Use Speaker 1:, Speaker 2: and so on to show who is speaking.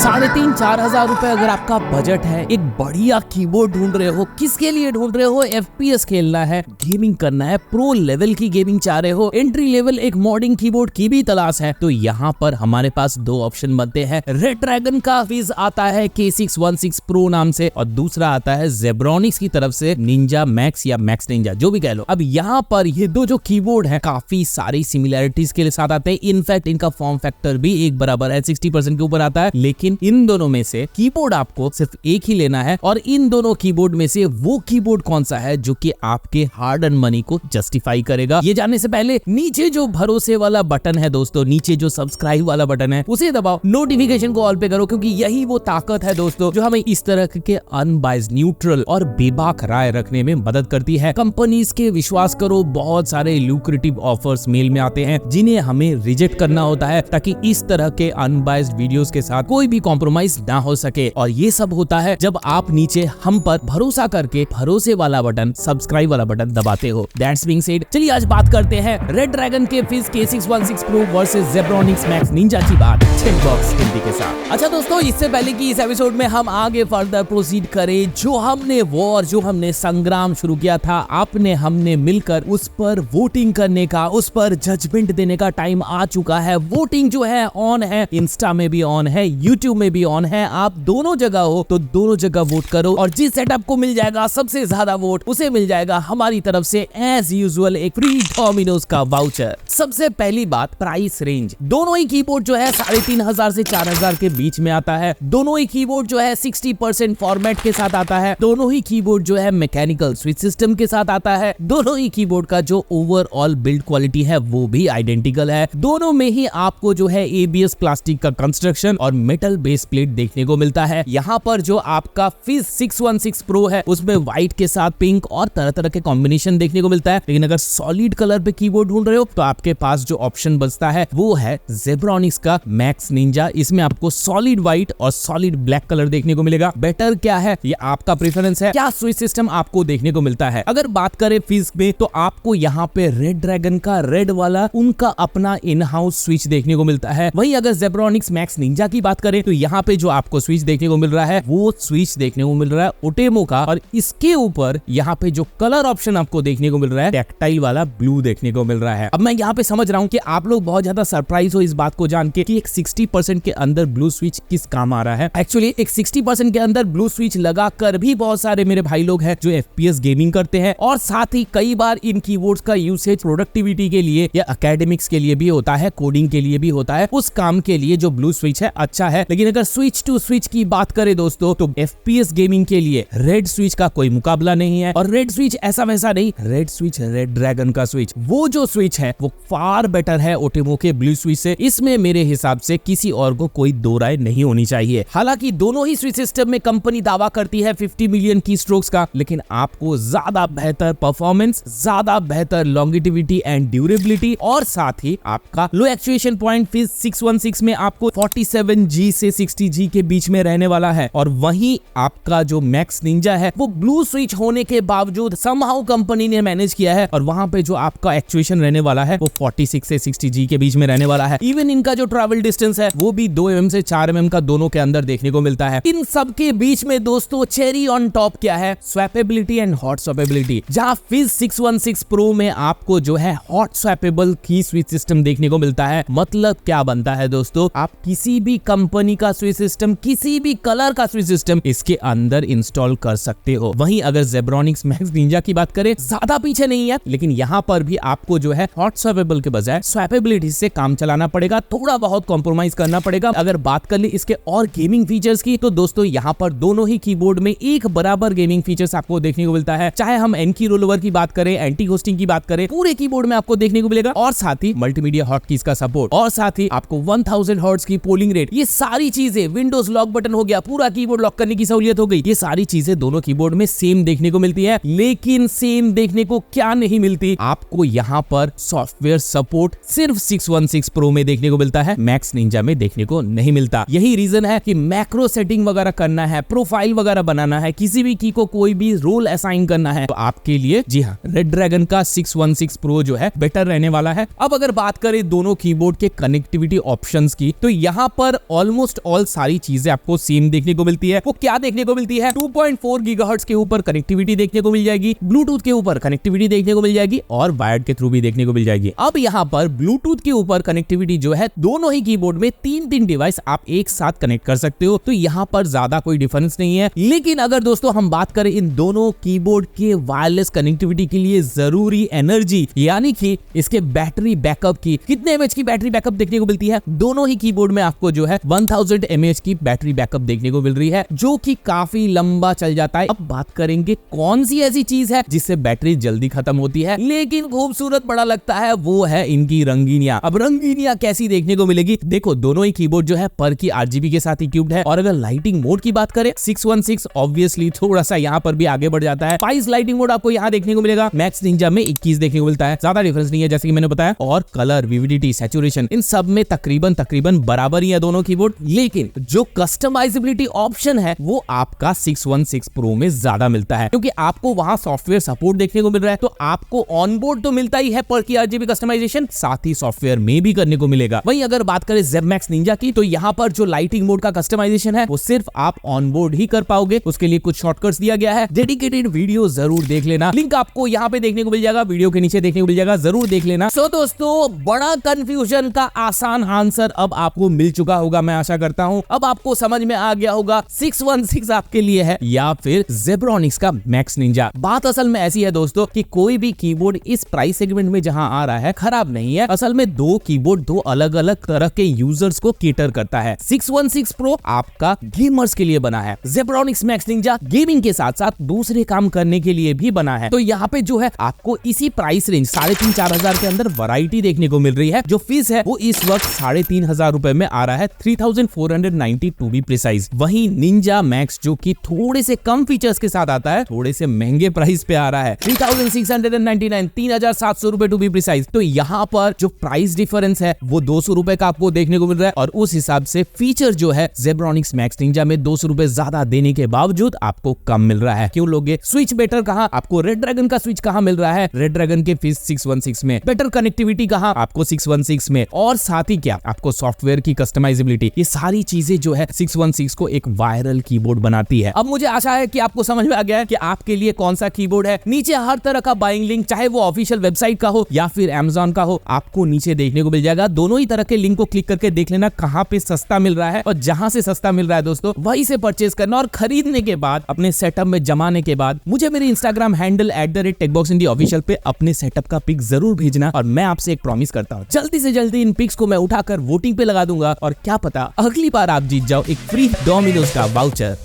Speaker 1: 3,500-4,000 रुपए अगर आपका बजट है, एक बढ़िया कीबोर्ड ढूंढ रहे हो, किसके लिए ढूंढ रहे हो? FPS खेलना है, गेमिंग करना है, प्रो लेवल की गेमिंग चाह रहे हो, एंट्री लेवल एक मॉडिंग कीबोर्ड की भी तलाश है, तो यहाँ पर हमारे पास दो ऑप्शन बनते हैं। रेड ड्रैगन का फिज आता है K616 Pro नाम से और दूसरा आता है जेब्रॉनिक्स की तरफ से निंजा मैक्स या मैक्स निंजा, जो भी कह लो। अब यहाँ पर ये दो जो कीबोर्ड है काफी सारी सिमिलैरिटीज के साथ आते हैं। इनफैक्ट इनका फॉर्म फैक्टर भी एक बराबर है, 60% के ऊपर आता है। लेकिन इन दोनों में से कीबोर्ड आपको सिर्फ एक ही लेना है और इन दोनों कीबोर्ड में से वो कीबोर्ड कौन सा है जो कि आपके हार्ड अर्न मनी को जस्टिफाई करेगा। ये जानने से पहले नीचे जो भरोसे वाला बटन है दोस्तों, नीचे जो सब्सक्राइब वाला बटन है उसे दबाओ, नोटिफिकेशन को ऑल पे करो, क्योंकि यही वो ताकत है दोस्तों जो हमें इस तरह के अनबाइस्ड, न्यूट्रल और बेबाक राय रखने में मदद करती है। कंपनीज के विश्वास करो बहुत सारे ल्यूक्रेटिव ऑफर्स मेल में आते हैं जिन्हें हमें रिजेक्ट करना होता है ताकि इस तरह के अनबाइस्ड वीडियोस के साथ कोई भी कॉम्प्रोमाइज ना हो सके। और ये सब होता है जब आप नीचे हम पर भरोसा करके भरोसे वाला बटन, सब्सक्राइब वाला बटन दबाते हो। दैट्स बीइंग सेड, चलिए आज बात करते हैं रेड ड्रैगन के फिज K616 Pro versus Zebronics max Ninja की बात चैट बॉक्स हिंदी के साथ। अच्छा दोस्तों, इससे पहले कि इस एपिसोड में हम आगे फर्दर प्रोसीड करें, जो हमने वॉर, जो हमने संग्राम शुरू किया था, आपने हमने मिलकर उस पर वोटिंग करने का, उस पर जजमेंट देने का टाइम आ चुका है। वोटिंग जो है ऑन है, इंस्टा में भी ऑन है, यूट्यूब में भी ऑन है। आप दोनों जगह हो तो दोनों जगह वोट करो और जिस सेटअप को मिल जाएगा सबसे ज्यादा वोट, उसे मिल जाएगा हमारी तरफ से एज यूजुअल एक फ्री डोमिनोज का वाउचर। सबसे पहली बात, प्राइस रेंज। दोनों ही कीबोर्ड जो है 3,500 से 4,000 के बीच में आता है। दोनों ही कीबोर्ड जो है 60% फॉर्मेट के साथ आता है। दोनों ही कीबोर्ड जो है मैकेनिकल स्विच सिस्टम के साथ आता है। दोनों ही कीबोर्ड का जो ओवरऑल बिल्ड क्वालिटी है वो भी आइडेंटिकल है। दोनों में ही आपको जो है ABS प्लास्टिक का कंस्ट्रक्शन और मेटल बेस प्लेट देखने को मिलता है। यहाँ पर जो आपका फिज 616 Pro है उसमें व्हाइट के साथ पिंक और तरह तरह के कॉम्बिनेशन देखने को मिलता है। लेकिन अगर सॉलिड कलर पे कीबोर्ड ढूंढ रहे हो तो आपके पास जो ऑप्शन बचता है वो है जेब्रॉनिक्स का मैक्स निंजा। इसमें आपको सॉलिड व्हाइट और सॉलिड ब्लैक कलर देखने को मिलेगा। बेटर क्या है ये आपका प्रेफरेंस है, क्या स्विच सिस्टम आपको देखने को मिलता है। अगर बात करें फिज में तो आपको यहाँ पे रेड ड्रैगन का रेड वाला उनका अपना इन हाउस स्विच देखने को मिलता है। वहीं अगर जेब्रॉनिक्स मैक्स निंजा की बात करें तो यहाँ पे जो आपको स्विच देखने को मिल रहा है वो स्विच देखने को मिल रहा है ओटेमो का, और इसके ऊपर यहाँ पे जो कलर ऑप्शन आपको देखने को मिल रहा है टैक्टाइल वाला ब्लू देखने को मिल रहा है। अब मैं यहाँ पे समझ रहा हूँ कि आप लोग बहुत ज्यादा सरप्राइज हो इस बात को जान के कि एक 60% के अंदर ब्लू स्विच किस काम आ रहा है। एक्चुअली एक 60% के अंदर ब्लू स्विच लगा कर भी बहुत सारे मेरे भाई लोग हैं जो FPS गेमिंग करते हैं और साथ ही कई बार इन कीबोर्ड्स का यूसेज प्रोडक्टिविटी के लिए या एकेडमिक्स के लिए भी होता है, कोडिंग के लिए भी होता है। उस काम के लिए जो ब्लू स्विच है अच्छा है। लेकिन अगर स्विच टू स्विच की बात करें दोस्तों तो FPS गेमिंग के लिए रेड स्विच का कोई मुकाबला नहीं है। और रेड स्विच ऐसा वैसा नहीं, रेड स्विच रेड ड्रैगन का स्विच, वो जो स्विच है वो फार बेटर है ओटेमो के ब्लू स्विच से। इसमें मेरे हिसाब से किसी और को कोई दो राय नहीं होनी चाहिए। हालांकि दोनों ही स्विच सिस्टम में कंपनी दावा करती है 50 मिलियन की स्ट्रोक्स का, लेकिन आपको ज्यादा बेहतर परफॉर्मेंस, ज्यादा बेहतर लॉन्गिटिविटी एंड ड्यूरेबिलिटी और साथ ही आपका लो एक्चुएशन पॉइंट फिज 616 में आपको 47G से 60G के बीच में रहने वाला है। और वहीं आपका जो मैक्स निंजा है वो ब्लू स्विच होने के बावजूद समहाउ कंपनी ने मैनेज किया है और वहां पे जो आपका एक्चुएशन रहने वाला है वो 46 से 60G के बीच में रहने वाला है। इवन इनका जो ट्रैवल डिस्टेंस है वो भी 2 mm से 4 mm का दोनों के अंदर देखने को मिलता है। इन सब के बीच में दोस्तों चेरी ऑन टॉप क्या है? स्वैपेबिलिटी एंड हॉट स्वैपेबिलिटी। जहां फिज 616 Pro में आपको जो है हॉट स्वैपेबल की स्विच सिस्टम देखने को मिलता है। मतलब क्या बनता है दोस्तों, आप किसी भी कंपनी का स्विच सिस्टम, किसी भी कलर का स्विच सिस्टम इसके अंदर इंस्टॉल कर सकते हो। वहीं अगर जेब्रॉनिक्स मैक्स निंजा की बात करें ज्यादा पीछे नहीं है, लेकिन यहाँ पर भी आपको जो है हॉट स्वैपेबल के बजाय स्वैपेबिलिटी से काम चलाना पड़ेगा, थोड़ा बहुत कॉम्प्रोमाइज करना पड़ेगा। अगर बात कर ले इसके और गेमिंग फीचर्स की तो दोस्तों यहाँ पर दोनों ही कीबोर्ड में एक बराबर गेमिंग फीचर्स आपको देखने को मिलता है। चाहे हम एनकी रोलओवर की बात करें, एंटी होस्टिंग की बात करें, पूरे कीबोर्ड में आपको देखने को मिलेगा। और साथ ही मल्टीमीडिया हॉटकीज का सपोर्ट और साथ ही आपको 1000 हर्ट्ज की पोलिंग रेट, ये सारी चीजें, विंडोज लॉक बटन हो गया, पूरा कीबोर्ड लॉक करने की सहूलियत हो गई, ये सारी चीजें दोनों कीबोर्ड में सेम देखने को मिलती है। लेकिन सेम देखने को क्या नहीं मिलती, आपको यहाँ पर सॉफ्टवेयर सपोर्ट सिर्फ 616 Pro में देखने को मिलता है, मैक्स निंजा में देखने को नहीं मिलता। यही रीजन है कि मैक्रो सेटिंग वगैरह करना है, प्रोफाइल वगैरह बनाना है, किसी भी की को कोई भी रोल असाइन करना है तो आपके लिए जी हाँ रेड ड्रैगन का 616 Pro जो है बेटर रहने वाला है। अब अगर बात करें दोनों कीबोर्ड के कनेक्टिविटी ऑप्शंस की तो यहाँ पर ऑलमोस्ट ऑलमोस्ट ऑल सारी चीजें आपको सेम देखने को मिलती है। वो क्या देखने को मिलती है, 2.4 गीगाहर्ट्ज के ऊपर कनेक्टिविटी देखने को मिल जाएगी, ब्लूटूथ के ऊपर कनेक्टिविटी देखने को मिल जाएगी और वायर्ड के थ्रू भी देखने को मिल जाएगी। अब यहाँ पर ब्लूटूथ के ऊपर कनेक्टिविटी जो है, दोनों ही कीबोर्ड में 3 डिवाइस आप एक साथ कनेक्ट कर सकते हो, तो यहाँ पर ज्यादा कोई डिफरेंस नहीं है। लेकिन अगर दोस्तों हम बात करें इन दोनों कीबोर्ड के वायरलेस कनेक्टिविटी के लिए जरूरी एनर्जी, यानी कि इसके बैटरी बैकअप की, कितने एमएच की बैटरी बैकअप देखने को मिलती है, दोनों ही कीबोर्ड में आपको जो है 1000 mAh की बैटरी बैकअप देखने को मिल रही है, जो कि काफी लंबा चल जाता है। अब बात करेंगे कौन सी ऐसी चीज है जिससे बैटरी जल्दी खत्म होती है लेकिन खूबसूरत बड़ा लगता है, वो है इनकी रंगीनियां। अब रंगीनियां कैसी देखने को मिलेगी, देखो दोनों ही कीबोर्ड जो है पर की RGB के साथ इक्विप्ड है। और अगर लाइटिंग मोड की बात करें, 616 ऑब्वियसली थोड़ा सा यहाँ पर भी आगे बढ़ जाता है। 5 लाइटिंग मोड आपको यहाँ देखने को मिलेगा, मैक्स निंजा में 21 देखने को मिलता है, ज्यादा डिफरेंस नहीं है जैसे कि मैंने बताया। और कलर, विविडिटी, सैचुरेशन इन सब में तकरीबन बराबर ही है दोनों कीबोर्ड। लेकिन जो कस्टमाइजेबिलिटी ऑप्शन है वो आपका 616 प्रो में ज्यादा मिलता है, क्योंकि आपको वहां सॉफ्टवेयर सपोर्ट देखने को मिल रहा है। तो आपको ऑनबोर्ड तो मिलता ही है पर की RGB कस्टमाइजेशन, साथ ही सॉफ्टवेयर में भी करने को मिलेगा। वहीं अगर बात करें ZEB Max Ninja की, तो यहाँ पर जो लाइटिंग मोड का कस्टमाइजेशन है वो सिर्फ आप ऑनबोर्ड ही कर पाओगे। उसके लिए कुछ शॉर्टकट्स दिया गया है, डेडिकेटेड वीडियो जरूर देख लेना, लिंक आपको यहाँ पे देखने को मिल जाएगा, वीडियो के नीचे देखने को मिल जाएगा, जरूर देख लेना। सो दोस्तों, बड़ा कंफ्यूजन का आसान आंसर अब आपको मिल चुका होगा, मैं आशा करता हूं। अब आपको समझ में आ गया होगा 616 आपके लिए है या फिर Zebronics का Max Ninja। बात असल में ऐसी है दोस्तों कि कोई भी कीबोर्ड इस प्राइस सेगमेंट में जहां आ रहा है खराब नहीं है। असल में दो कीबोर्ड दो अलग अलग तरह के यूजर्स को केटर करता है। 616 Pro आपका गेमर्स के लिए बना है, Zebronics Max Ninja गेमिंग के साथ साथ दूसरे काम करने के लिए भी बना है। तो यहाँ पे जो है आपको इसी प्राइस रेंज 3,500-4 हजार के अंदर वैरायटी देखने को मिल रही है। जो फीस है वो इस वक्त 3,500 रुपए में आ रहा है, 3,490 टू बी प्रिसाइज। वहीं निंजा मैक्स जो कि थोड़े से कम फीचर्स के साथ आता है, थोड़े से महंगे प्राइस पे आ रहा है, 3,699, 3,700 रुपए टू बी प्रिसाइज। तो यहाँ पर जो प्राइस डिफरेंस है वो 200 रुपए का आपको देखने को मिल रहा है। और उस हिसाब से फीचर जो है Zebronics Max Ninja में 200 रुपए ज्यादा देने के बावजूद आपको कम मिल रहा है। क्यों लोगे? स्विच बेटर कहाँ, आपको रेड ड्रैगन का स्विच कहाँ मिल रहा है, रेड ड्रैगन के फीस 616 में। बेटर कनेक्टिविटी कहाँ, आपको 616 में। और साथ ही क्या, आपको सॉफ्टवेयर की कस्टमाइजेबिलिटी, ये सारी चीजें जो है 616 को एक वायरल कीबोर्ड बनाती है। अब मुझे आशा है कि आपको समझ में आ गया है कि आपके लिए कौन सा कीबोर्ड है। नीचे हर तरह का बाइंग लिंक, चाहे वो ऑफिशियल वेबसाइट का हो या फिर Amazon का हो, आपको नीचे देखने को मिल जाएगा। दोनों ही तरह के लिंक को क्लिक करके देख लेना कहाँ पे सस्ता मिल रहा है, और जहां से सस्ता मिल रहा है दोस्तों वहीं से परचेज करना। और खरीदने के बाद, अपने सेटअप में जमाने के बाद मुझे मेरे Instagram हैंडल @techboxindia ऑफिशियल पे अपने सेटअप का पिक जरूर भेजना। और मैं आपसे एक प्रॉमिस करता हूँ, जल्दी से जल्दी इन पिक्स को मैं उठाकर वोटिंग पे लगा दूंगा, और क्या पता अगली बार आप जीत जाओ एक फ्री डोमिनोज का वाउचर।